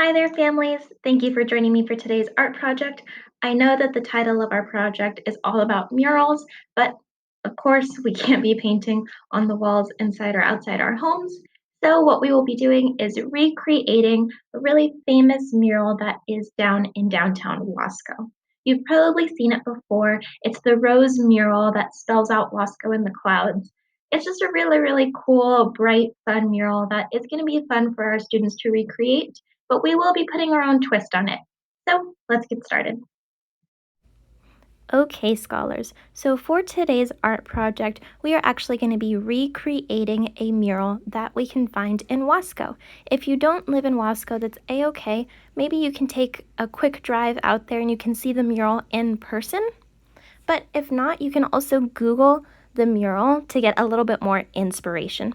Hi there, families. Thank you for joining me for today's art project. I know that the title of our project is all about murals, but of course, we can't be painting on the walls inside or outside our homes. So, what we will be doing is recreating a really famous mural that is down in downtown Wasco. You've probably seen it before. It's the rose mural that spells out Wasco in the clouds. It's just a really, really cool, bright, fun mural that is going to be fun for our students to recreate, but we will be putting our own twist on it. So let's get started. Okay, scholars, so for today's art project, we are actually going to be recreating a mural that we can find in Wasco. If you don't live in Wasco, that's a-okay. Maybe you can take a quick drive out there and you can see the mural in person. But if not, you can also Google the mural to get a little bit more inspiration.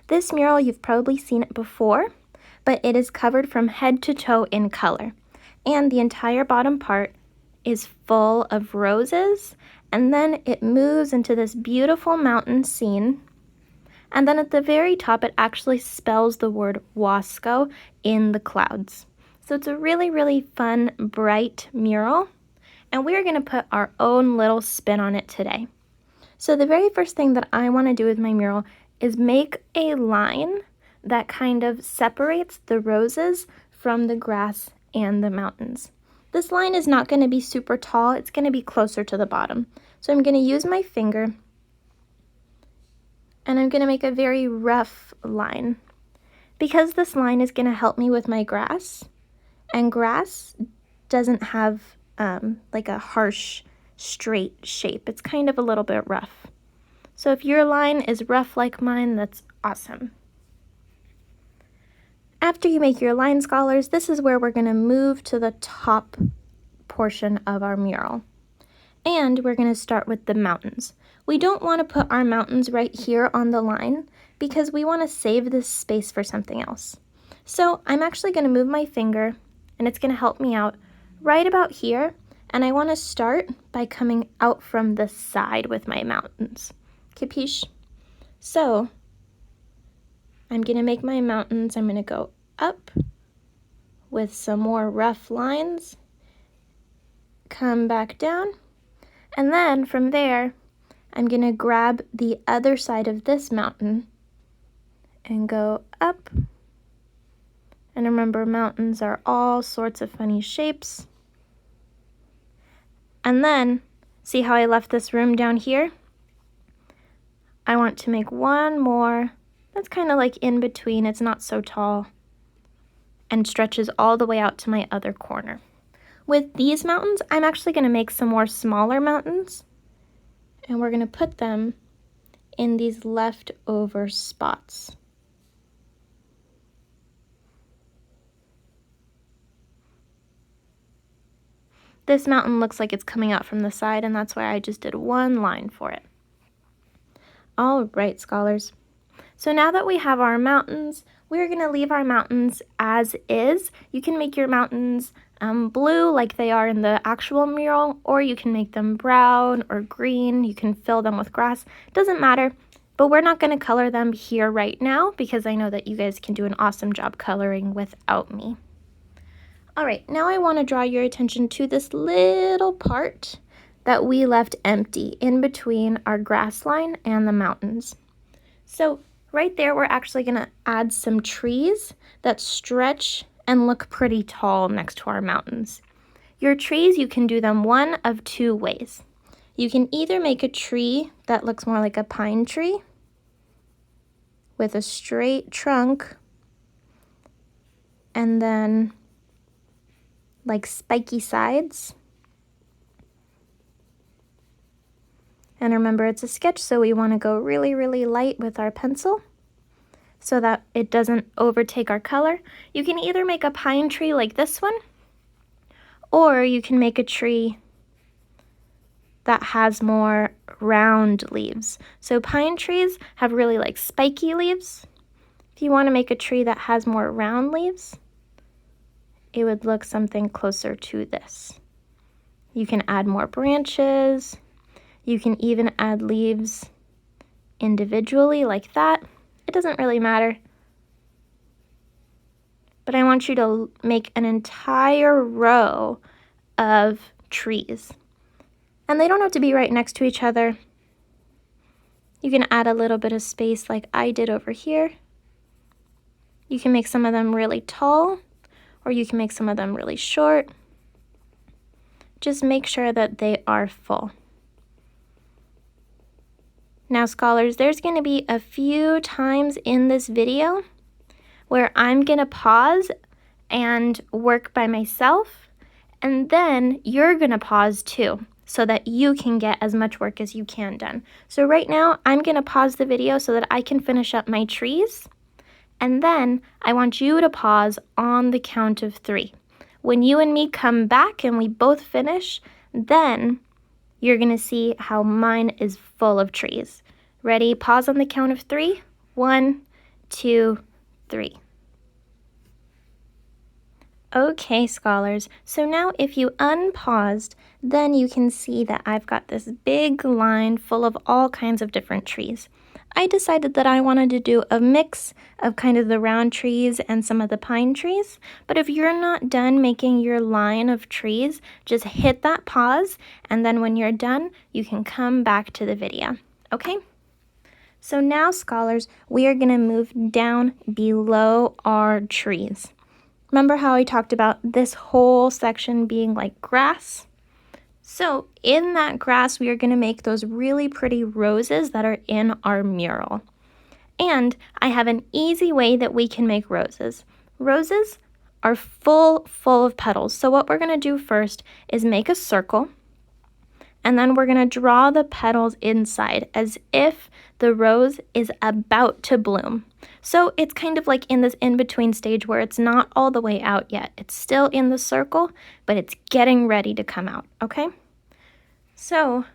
This mural, you've probably seen it before, but it is covered from head to toe in color. And the entire bottom part is full of roses, and then it moves into this beautiful mountain scene. And then at the very top, it actually spells the word Wasco in the clouds. So it's a really, really fun, bright mural, and we're going to put our own little spin on it today. So the very first thing that I want to do with my mural is make a line that kind of separates the roses from the grass and the mountains. This line is not going to be super tall, it's going to be closer to the bottom. So I'm going to use my finger and I'm going to make a very rough line. Because this line is going to help me with my grass, and grass doesn't have like a harsh, straight shape. It's kind of a little bit rough. So if your line is rough like mine, that's awesome. After you make your line, scholars, this is where we're going to move to the top portion of our mural. And we're going to start with the mountains. We don't want to put our mountains right here on the line because we want to save this space for something else. So I'm actually going to move my finger, and it's going to help me out right about here. And I want to start by coming out from the side with my mountains. Capiche? So I'm going to make my mountains. I'm going to go up with some more rough lines, come back down, and then from there, I'm going to grab the other side of this mountain and go up. And remember, mountains are all sorts of funny shapes. And then, see how I left this room down here? I want to make one more that's kind of like in between. It's not so tall and stretches all the way out to my other corner. With these mountains, I'm actually going to make some more smaller mountains, and we're going to put them in these leftover spots. This mountain looks like it's coming out from the side, and that's why I just did one line for it. All right, scholars. So now that we have our mountains, we're going to leave our mountains as is. You can make your mountains blue like they are in the actual mural, or you can make them brown or green. You can fill them with grass. Doesn't matter, but we're not going to color them here right now because I know that you guys can do an awesome job coloring without me. All right, now I want to draw your attention to this little part that we left empty in between our grass line and the mountains. So right there, we're actually going to add some trees that stretch and look pretty tall next to our mountains. Your trees, you can do them one of two ways. You can either make a tree that looks more like a pine tree with a straight trunk and then like spiky sides. And remember, it's a sketch, so we want to go really, really light with our pencil so that it doesn't overtake our color. You can either make a pine tree like this one, or you can make a tree that has more round leaves. So pine trees have really like spiky leaves. If you want to make a tree that has more round leaves, it would look something closer to this. You can add more branches. You can even add leaves individually like that. It doesn't really matter. but I want you to make an entire row of trees. And they don't have to be right next to each other. You can add a little bit of space like I did over here. You can make some of them really tall, or you can make some of them really short. Just make sure that they are full. Now, scholars, there's going to be a few times in this video where I'm going to pause and work by myself, and then you're going to pause too, so that you can get as much work as you can done. So right now, I'm going to pause the video so that I can finish up my trees, and then I want you to pause on the count of 3. When you and me come back and we both finish, then you're going to see how mine is full of trees. Ready? Pause on the count of 3. 1, 2, 3. Okay, scholars, so now if you unpaused, then you can see that I've got this big line full of all kinds of different trees. I decided that I wanted to do a mix of kind of the round trees and some of the pine trees, but if you're not done making your line of trees, just hit that pause, and then when you're done, you can come back to the video, okay? So now, scholars, we are going to move down below our trees. Remember how I talked about this whole section being like grass? So in that grass, we are going to make those really pretty roses that are in our mural. And I have an easy way that we can make roses. Roses are full of petals. So what we're going to do first is make a circle, and then we're going to draw the petals inside as if the rose is about to bloom. So it's kind of like in this in-between stage where it's not all the way out yet. It's still in the circle, but it's getting ready to come out, okay? So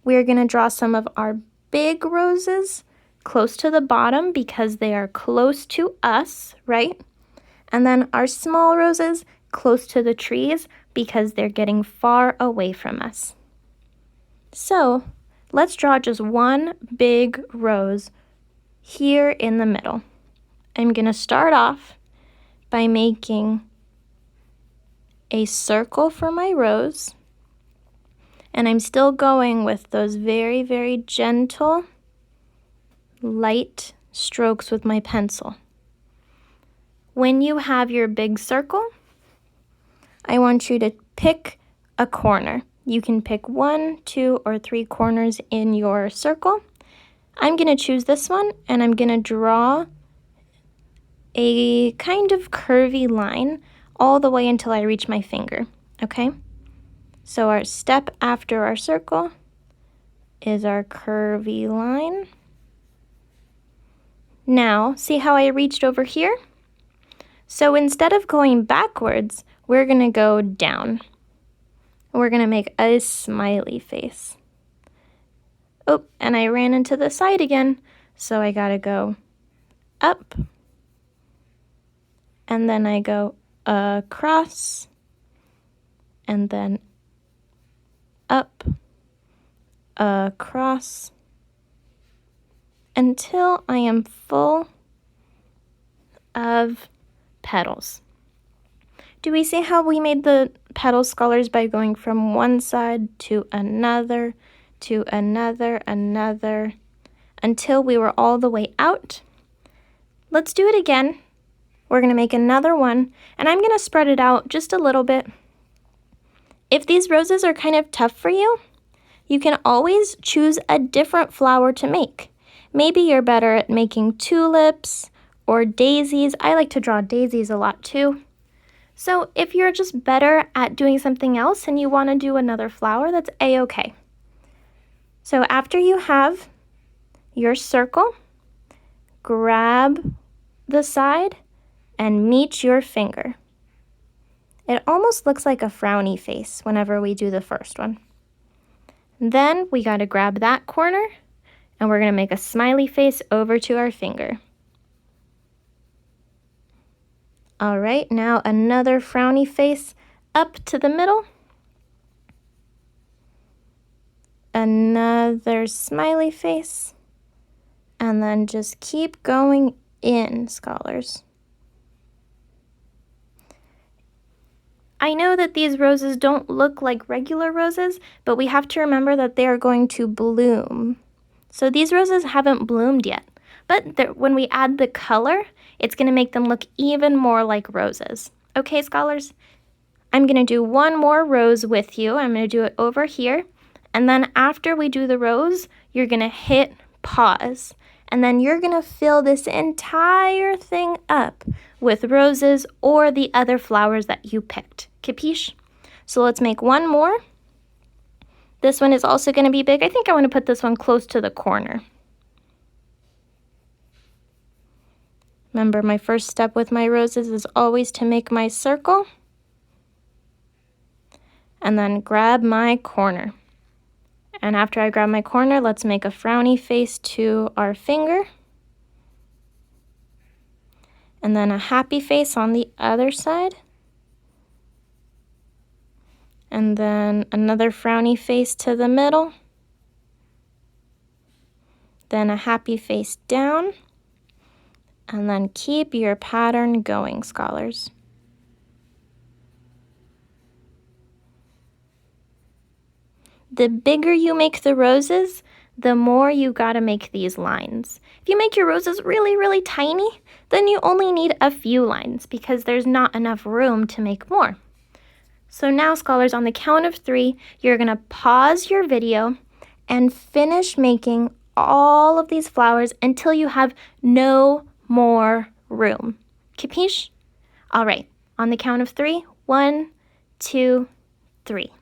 we're going to draw some of our big roses close to the bottom because they are close to us, right? And then our small roses close to the trees because they're getting far away from us. So let's draw just one big rose here in the middle. I'm going to start off by making a circle for my rose, and I'm still going with those very, very gentle, light strokes with my pencil. When you have your big circle, I want you to pick a corner. You can pick 1, 2, or 3 corners in your circle. I'm going to choose this one, and I'm going to draw a kind of curvy line all the way until I reach my finger, okay? So our step after our circle is our curvy line. Now, see how I reached over here? So instead of going backwards, we're going to go down. We're going to make a smiley face. Oh, and I ran into the side again, so I gotta go up, and then I go across, and then up, across, until I am full of petals. Do we see how we made the petal, scholars, by going from one side to another, another, until we were all the way out? Let's do it again. We're going to make another one, and I'm going to spread it out just a little bit. If these roses are kind of tough for you, you can always choose a different flower to make. Maybe you're better at making tulips or daisies. I like to draw daisies a lot too. So if you're just better at doing something else and you want to do another flower, that's a-okay. So after you have your circle, grab the side and meet your finger. It almost looks like a frowny face whenever we do the first one. Then we got to grab that corner, and we're going to make a smiley face over to our finger. All right, now another frowny face up to the middle. Another smiley face. And then just keep going in, scholars. I know that these roses don't look like regular roses, but we have to remember that they are going to bloom. So these roses haven't bloomed yet, but when we add the color, it's going to make them look even more like roses. Okay, scholars? I'm going to do one more rose with you. I'm going to do it over here. And then after we do the rose, you're going to hit pause. And then you're going to fill this entire thing up with roses or the other flowers that you picked. Capiche? So let's make one more. This one is also going to be big. I think I want to put this one close to the corner. Remember, my first step with my roses is always to make my circle and then grab my corner. And after I grab my corner, let's make a frowny face to our finger. And then a happy face on the other side. And then another frowny face to the middle. Then a happy face down. And then keep your pattern going, scholars. The bigger you make the roses, the more you gotta make these lines. If you make your roses really, really tiny, then you only need a few lines because there's not enough room to make more. So now, scholars, on the count of 3, you're gonna pause your video and finish making all of these flowers until you have no more room. Capiche? All right, on the count of 3, 1, 2, 3.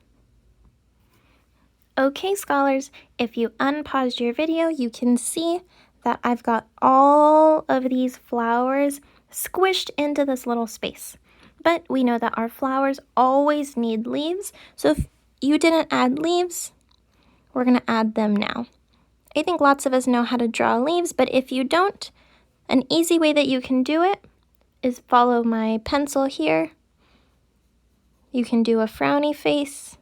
Okay, scholars, if you unpaused your video, you can see that I've got all of these flowers squished into this little space. But we know that our flowers always need leaves, so if you didn't add leaves, we're going to add them now. I think lots of us know how to draw leaves, but if you don't, an easy way that you can do it is follow my pencil here. You can do a frowny face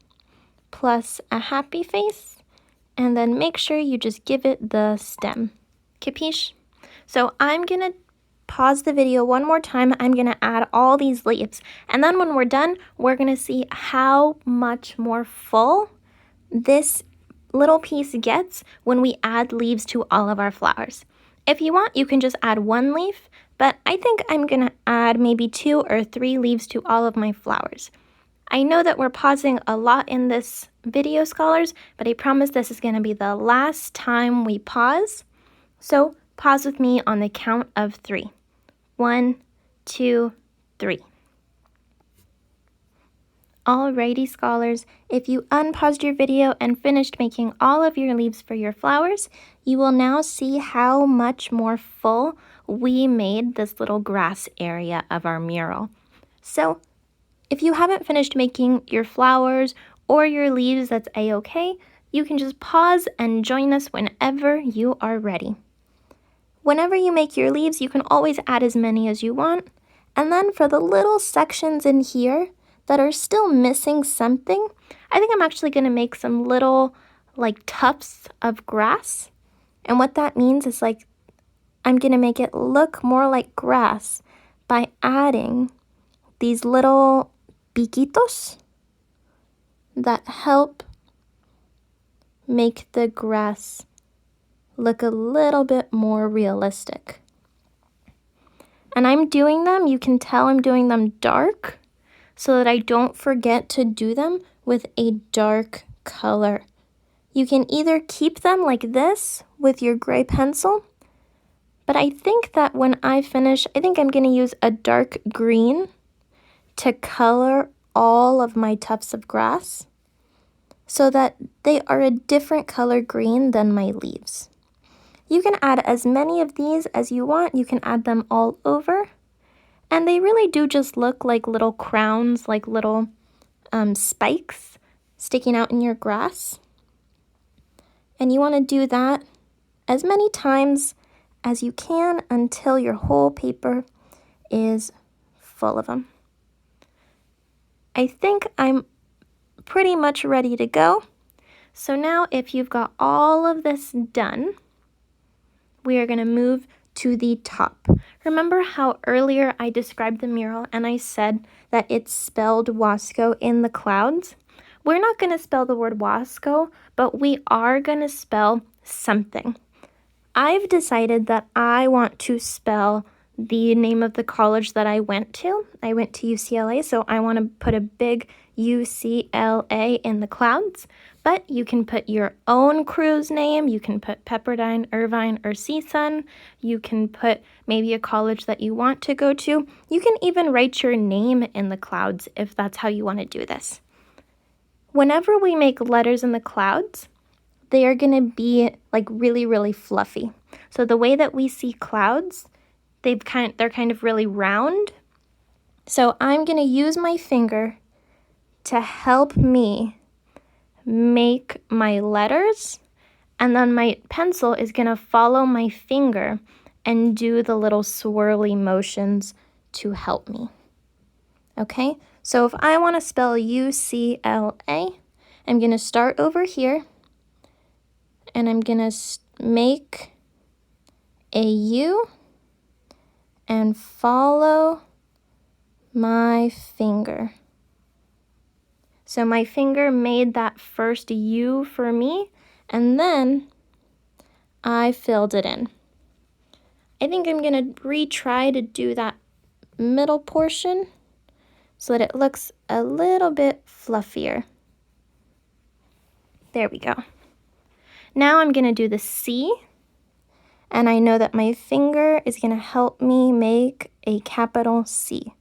plus a happy face, and then make sure you just give it the stem. Capiche? So I'm gonna pause the video one more time. I'm gonna add all these leaves, and then when we're done, we're gonna see how much more full this little piece gets when we add leaves to all of our flowers. If you want, you can just add 1 leaf, but I think I'm gonna add maybe 2 or 3 leaves to all of my flowers. I know that we're pausing a lot in this video, scholars, but I promise this is going to be the last time we pause. So pause with me on the count of 3. 1, 2, 3. Alrighty, scholars, if you unpaused your video and finished making all of your leaves for your flowers, you will now see how much more full we made this little grass area of our mural. So if you haven't finished making your flowers or your leaves, that's a-okay. You can just pause and join us whenever you are ready. Whenever you make your leaves, you can always add as many as you want. And then for the little sections in here that are still missing something, I think I'm actually going to make some little like tufts of grass. And what that means is like I'm going to make it look more like grass by adding these little piquitos that help make the grass look a little bit more realistic. And I'm doing them, you can tell I'm doing them dark so that I don't forget to do them with a dark color. You can either keep them like this with your gray pencil, but I think that when I finish, I think I'm going to use a dark green to color all of my tufts of grass so that they are a different color green than my leaves. You can add as many of these as you want. You can add them all over, and they really do just look like little crowns, like little spikes sticking out in your grass. And you want to do that as many times as you can until your whole paper is full of them. I think I'm pretty much ready to go. So now if you've got all of this done, we are going to move to the top. Remember how earlier I described the mural and I said that it's spelled Wasco in the clouds? We're not going to spell the word Wasco, but we are going to spell something. I've decided that I want to spell the name of the college that I went to. I went to UCLA, so I want to put a big UCLA in the clouds. But you can put your own crew's name. You can put Pepperdine, Irvine, or CSUN. You can put maybe a college that you want to go to. You can even write your name in the clouds if that's how you want to do this. Whenever we make letters in the clouds, they are going to be like really, really fluffy. So the way that we see clouds, they're kind of really round. So I'm going to use my finger to help me make my letters, and then my pencil is going to follow my finger and do the little swirly motions to help me. Okay, so if I want to spell UCLA, I'm going to start over here, and I'm going to make a U and follow my finger. So my finger made that first U for me, and then I filled it in. I think I'm going to retry to do that middle portion so that it looks a little bit fluffier. There we go. Now I'm going to do the C, and I know that my finger is going to help me make a capital C.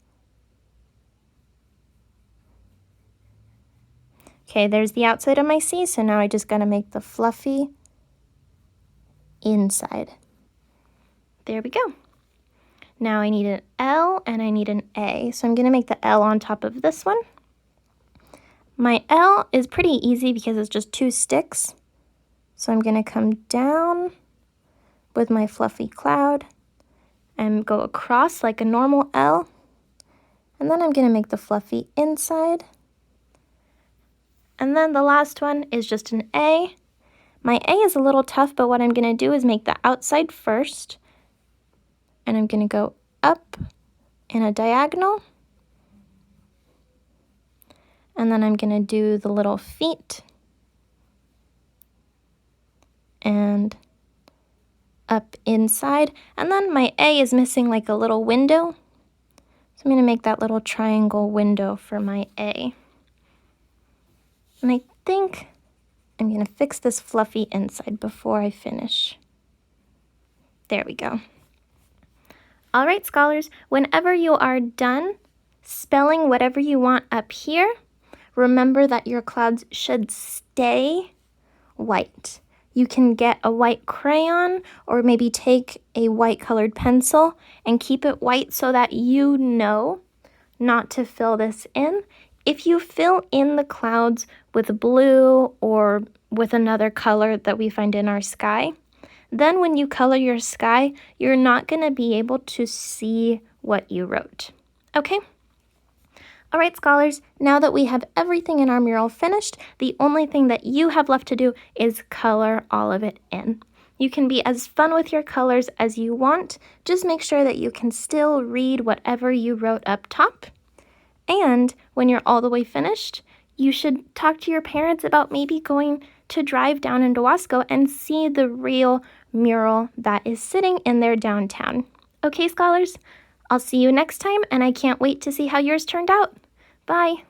Okay, there's the outside of my C, so now I just got to make the fluffy inside. There we go. Now I need an L and I need an A, so I'm going to make the L on top of this one. My L is pretty easy because it's just 2 sticks. So I'm going to come down with my fluffy cloud and go across like a normal L. And then I'm going to make the fluffy inside. And then the last one is just an A. My A is a little tough, but what I'm going to do is make the outside first. And I'm going to go up in a diagonal. And then I'm going to do the little feet. And up inside. And then my A is missing like a little window. So I'm going to make that little triangle window for my A. And I think I'm going to fix this fluffy inside before I finish. There we go. All right, scholars, whenever you are done spelling whatever you want up here, remember that your clouds should stay white. You can get a white crayon or maybe take a white colored pencil and keep it white so that you know not to fill this in. If you fill in the clouds with blue or with another color that we find in our sky, then when you color your sky, you're not going to be able to see what you wrote. Okay? All right, scholars, now that we have everything in our mural finished, the only thing that you have left to do is color all of it in. You can be as fun with your colors as you want. Just make sure that you can still read whatever you wrote up top. And when you're all the way finished, you should talk to your parents about maybe going to drive down into Wasco and see the real mural that is sitting in their downtown. Okay, scholars? I'll see you next time, and I can't wait to see how yours turned out. Bye!